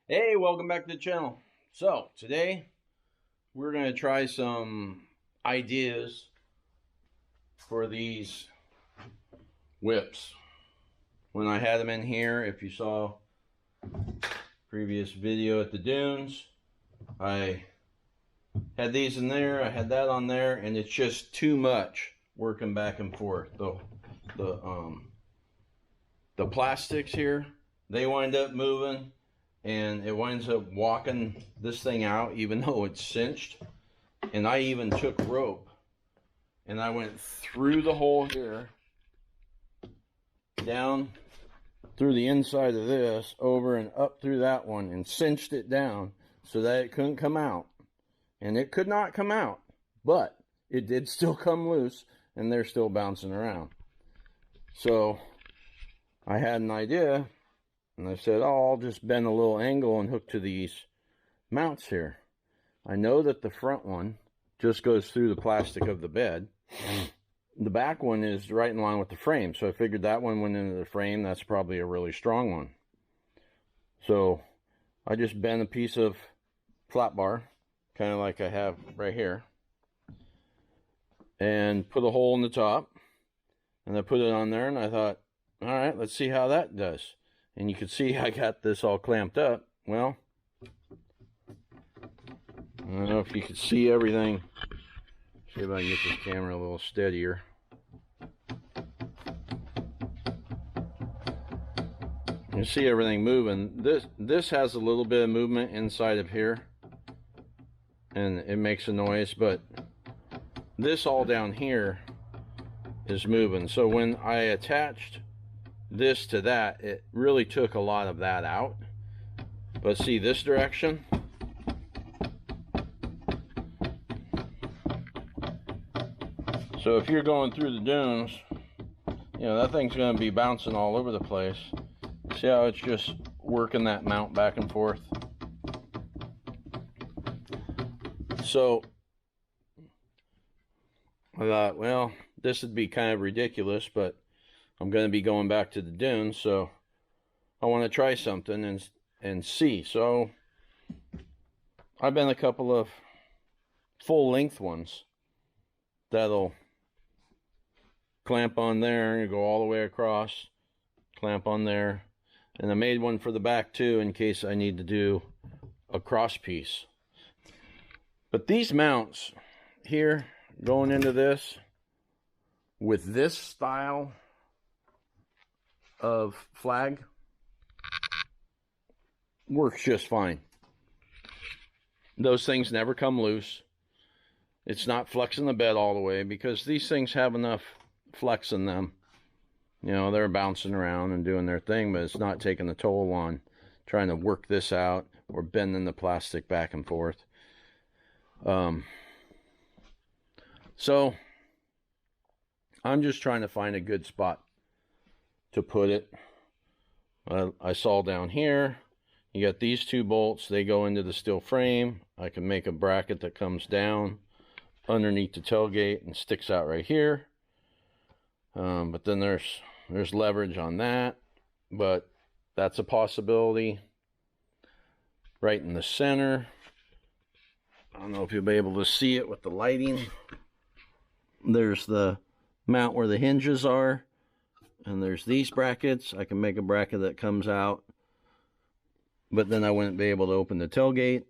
Hey, welcome back to the channel. So, today we're going to try some ideas for these whips. When I had them in here, if you saw previous video at the dunes, I had these in there, I had that on there, and it's just too much working back and forth. The plastics here, they wind up moving, and it winds up walking this thing out even though it's cinched. And I even took rope and I went through the hole here, down through the inside of this, over and up through that one, and cinched it down so that it couldn't come out. And it could not come out, but it did still come loose, and they're still bouncing around. So I had an idea, and I said, oh, I'll just bend a little angle and hook to these mounts here. I know that the front one just goes through the plastic of the bed. The back one is right in line with the frame, so I figured that one went into the frame. That's probably a really strong one. So I just bent a piece of flat bar, kind of like I have right here, and put a hole in the top, and I put it on there, and I thought, all right, let's see how that does. And you can see I got this all clamped up. Well, I don't know if you can see everything. See if I can get this camera a little steadier. You see everything moving. This has a little bit of movement inside of here, and it makes a noise, but this all down here is moving. So when I attached this to that, it really took a lot of that out. But see this direction, so if you're going through the dunes, you know, that thing's going to be bouncing all over the place. See how it's just working that mount back and forth? So I thought, well, this would be kind of ridiculous, but I'm going to be going back to the dunes, so I want to try something and see. So I bent a couple of full length ones that'll clamp on there and go all the way across, clamp on there, and I made one for the back too in case I need to do a cross piece. But these mounts here going into this with this style of flag works just fine. Those things never come loose. It's not flexing the bed all the way, because these things have enough flex in them. You know, they're bouncing around and doing their thing, but it's not taking a toll on trying to work this out or bending the plastic back and forth. So I'm just trying to find a good spot to put it. I saw down here, you got these two bolts, they go into the steel frame. I can make a bracket that comes down underneath the tailgate and sticks out right here. But then there's leverage on that, but that's a possibility. Right in the center, I don't know if you'll be able to see it with the lighting. There's the mount where the hinges are, and there's these brackets. I can make a bracket that comes out, but then I wouldn't be able to open the tailgate.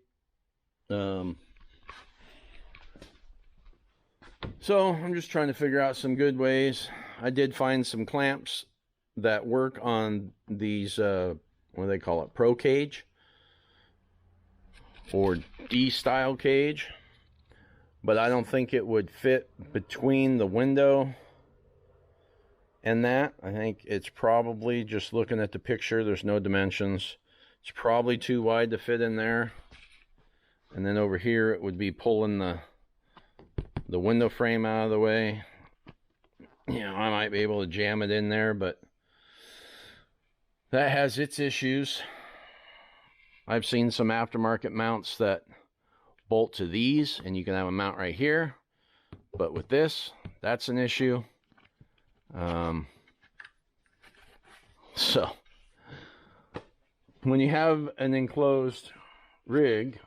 So I'm just trying to figure out some good ways. I did find some clamps that work on these, what do they call it, Pro cage or D style cage, but I don't think it would fit between the window and that. I think it's probably, just looking at the picture, there's no dimensions. It's probably too wide to fit in there. And then over here it would be pulling the window frame out of the way. You know, I might be able to jam it in there, but that has its issues. I've seen some aftermarket mounts that bolt to these, and you can have a mount right here. But with this, that's an issue. So when you have an enclosed rig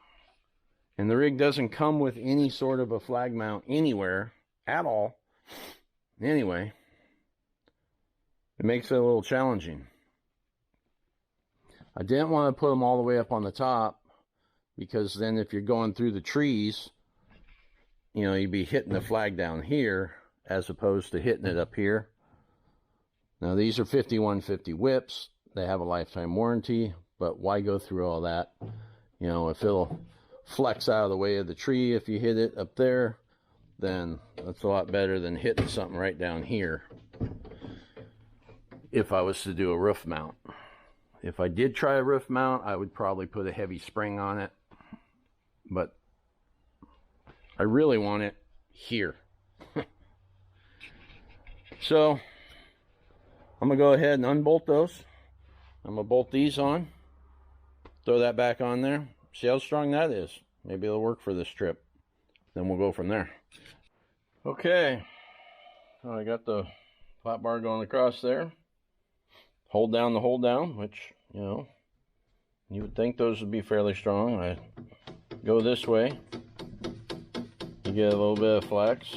and the rig doesn't come with any sort of a flag mount anywhere at all, anyway, it makes it a little challenging. I didn't want to put them all the way up on the top, because then if you're going through the trees, you know, you'd be hitting the flag down here as opposed to hitting it up here. Now these are 5150 whips. They have a lifetime warranty, but why go through all that? You know, if it'll flex out of the way of the tree if you hit it up there, then that's a lot better than hitting something right down here if I was to do a roof mount. If I did try a roof mount, I would probably put a heavy spring on it, but I really want it here. So I'm gonna go ahead and unbolt those. I'm gonna bolt these on, throw that back on there, see how strong that is. Maybe it'll work for this trip. Then we'll go from there. Okay, so I got the flat bar going across there. Hold down the hold down, which, you know, you would think those would be fairly strong. I go this way, you get a little bit of flex.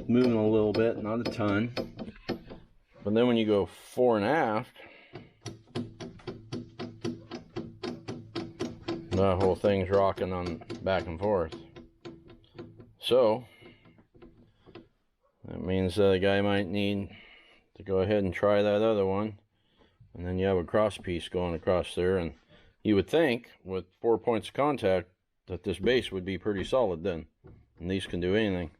Moving a little bit, not a ton. But then when you go fore and aft, the whole thing's rocking on back and forth. So that means that a guy might need to go ahead and try that other one, and then you have a cross piece going across there, and you would think with 4 points of contact that this base would be pretty solid then, and these can do anything.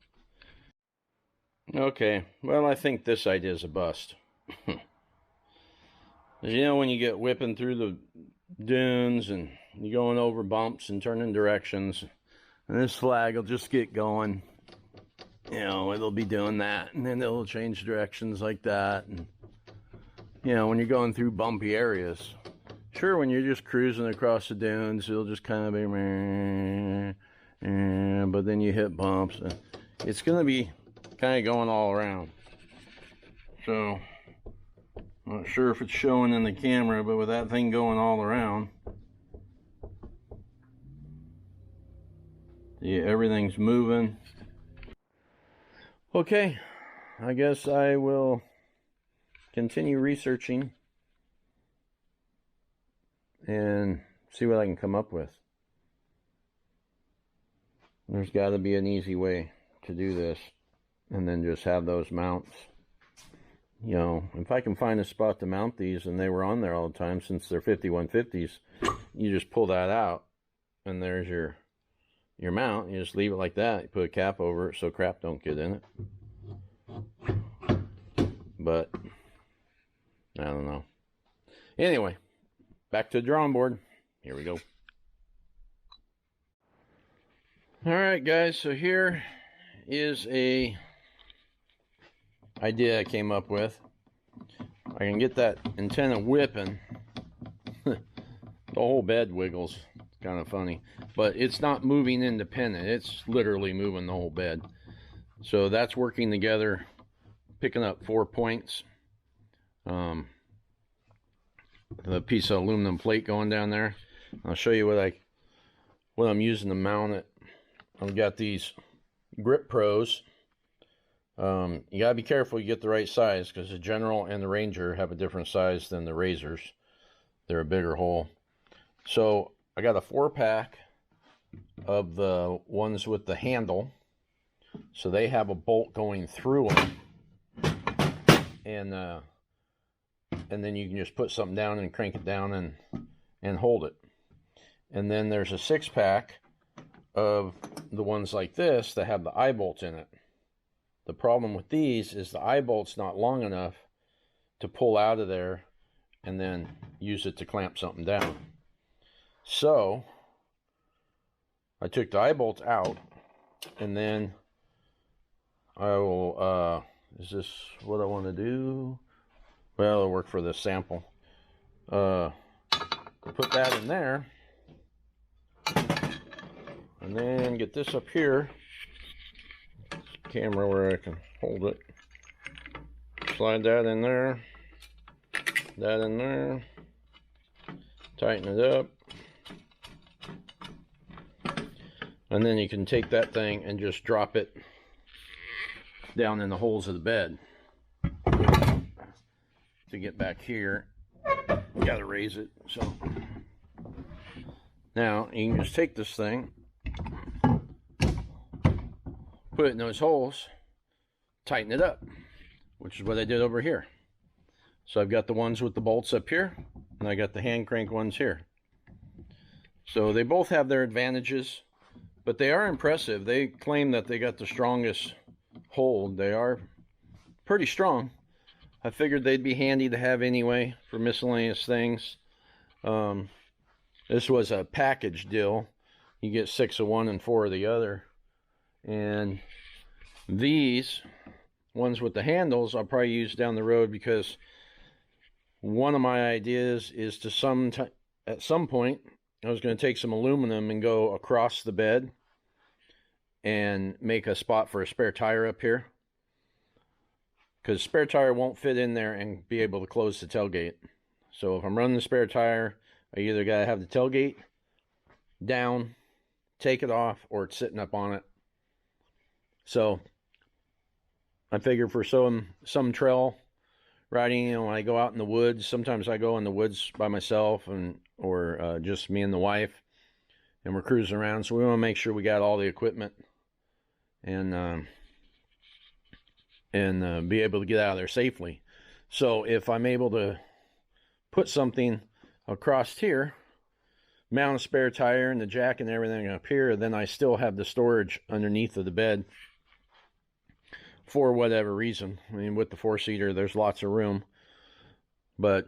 Okay, well, I think this idea is a bust. You know, when you get whipping through the dunes and you're going over bumps and turning directions, and this flag will just get going, you know, it'll be doing that, and then it'll change directions like that. And you know, when you're going through bumpy areas, sure, when you're just cruising across the dunes, it'll just kind of be meh, but then you hit bumps, and it's gonna be kind of going all around. So I'm not sure if it's showing in the camera, but with that thing going all around, yeah, everything's moving. Okay, I guess I will continue researching and see what I can come up with. There's got to be an easy way to do this, and then just have those mounts. You know, if I can find a spot to mount these, and they were on there all the time since they're 5150s, you just pull that out, and there's your mount. You just leave it like that. You put a cap over it so crap don't get in it. But I don't know. Anyway, back to the drawing board. Here we go. Alright guys, so here is a idea I came up with. I can get that antenna whipping. The whole bed wiggles. It's kind of funny. But it's not moving independent. It's literally moving the whole bed. So that's working together, picking up 4 points. The piece of aluminum plate going down there. I'll show you what I'm using to mount it. I've got these Grip Pros. You gotta be careful you get the right size, because the General and the Ranger have a different size than the Razors. They're a bigger hole. So I got a 4-pack of the ones with the handle, so they have a bolt going through them, and then you can just put something down and crank it down and hold it. And then there's a 6-pack of the ones like this that have the eye bolts in it. The problem with these is the eye bolt's not long enough to pull out of there and then use it to clamp something down. So I took the eye bolts out, and then I will, is this what I want to do? Well, it'll work for this sample. Put that in there, And then get this up here, camera where I can hold it. Slide that in there, that in there, tighten it up. And then you can take that thing and just drop it down in the holes of the bed. To get back here, you gotta raise it. So now you can just take this thing, put it in those holes, tighten it up, which is what I did over here. So I've got the ones with the bolts up here, and I got the hand crank ones here. So they both have their advantages, but they are impressive. They claim that they got the strongest hold. They are pretty strong. I figured they'd be handy to have anyway for miscellaneous things. This was a package deal. You get 6 of one and 4 of the other. And these ones with the handles I'll probably use down the road, because one of my ideas is to at some point I was going to take some aluminum and go across the bed and make a spot for a spare tire up here, because spare tire won't fit in there and be able to close the tailgate. So if I'm running the spare tire, I either got to have the tailgate down, take it off, or it's sitting up on it. So I figure for some trail riding, you know, when I go out in the woods, sometimes I go in the woods by myself or just me and the wife, and we're cruising around. So we want to make sure we got all the equipment and be able to get out of there safely. So if I'm able to put something across here, mount a spare tire and the jack and everything up here, then I still have the storage underneath of the bed for whatever reason. I mean, with the 4-seater, there's lots of room. But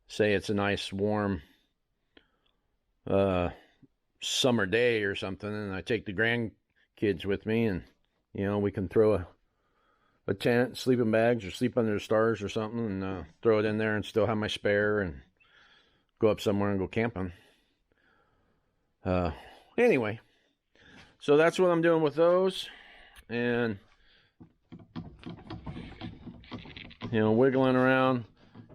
say it's a nice warm summer day or something, and I take the grandkids with me, and you know, we can throw a tent, sleeping bags, or sleep under the stars or something, and throw it in there and still have my spare and go up somewhere and go camping. Anyway, so that's what I'm doing with those. And you know, wiggling around,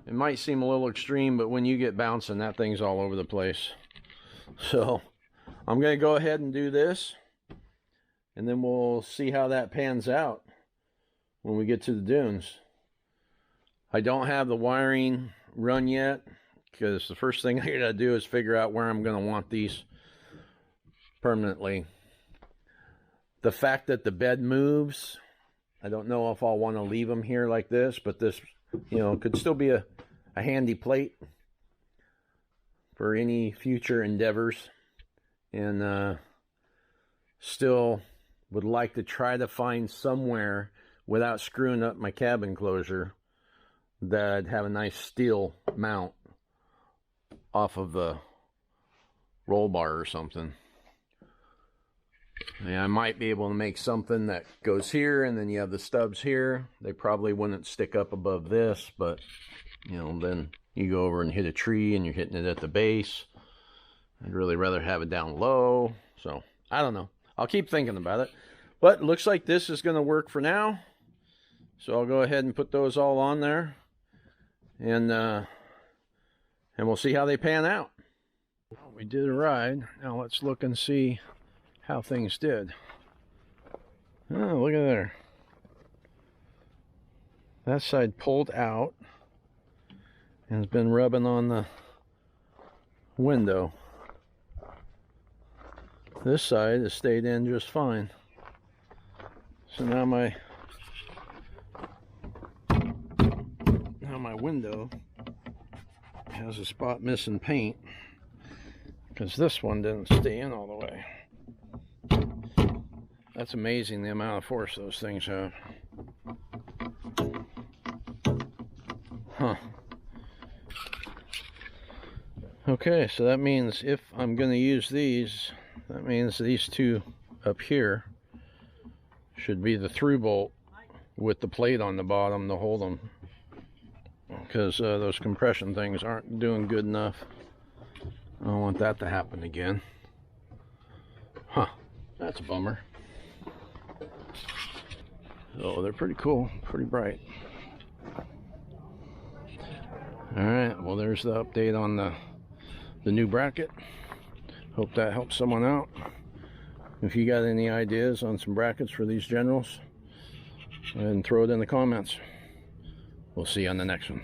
it might seem a little extreme, but when you get bouncing, that thing's all over the place. So I'm going to go ahead and do this, and then we'll see how that pans out when we get to the dunes. I don't have the wiring run yet, because the first thing I gotta do is figure out where I'm going to want these permanently. The fact that the bed moves, I don't know if I'll want to leave them here like this, but this, you know, could still be a handy plate for any future endeavors. And still would like to try to find somewhere, without screwing up my cabin closure, that I'd have a nice steel mount off of the roll bar or something. Yeah, I might be able to make something that goes here, and then you have the stubs here. They probably wouldn't stick up above this, but you know, then you go over and hit a tree and you're hitting it at the base. I'd really rather have it down low. So I don't know, I'll keep thinking about it, but it looks like this is going to work for now. So I'll go ahead and put those all on there, and we'll see how they pan out. We did a ride. Now let's look and see how things did. Oh, look at there. That side pulled out and has been rubbing on the window. This side has stayed in just fine. So now my window has a spot missing paint, because this one didn't stay in all the way. That's amazing, the amount of force those things have. Huh. Okay, so that means if I'm going to use these, that means these two up here should be the through bolt with the plate on the bottom to hold them, because those compression things aren't doing good enough. I don't want that to happen again. Huh. That's a bummer. So they're pretty cool, pretty bright. Alright, well there's the update on the new bracket. Hope that helps someone out. If you got any ideas on some brackets for these generals, and throw it in the comments. We'll see you on the next one.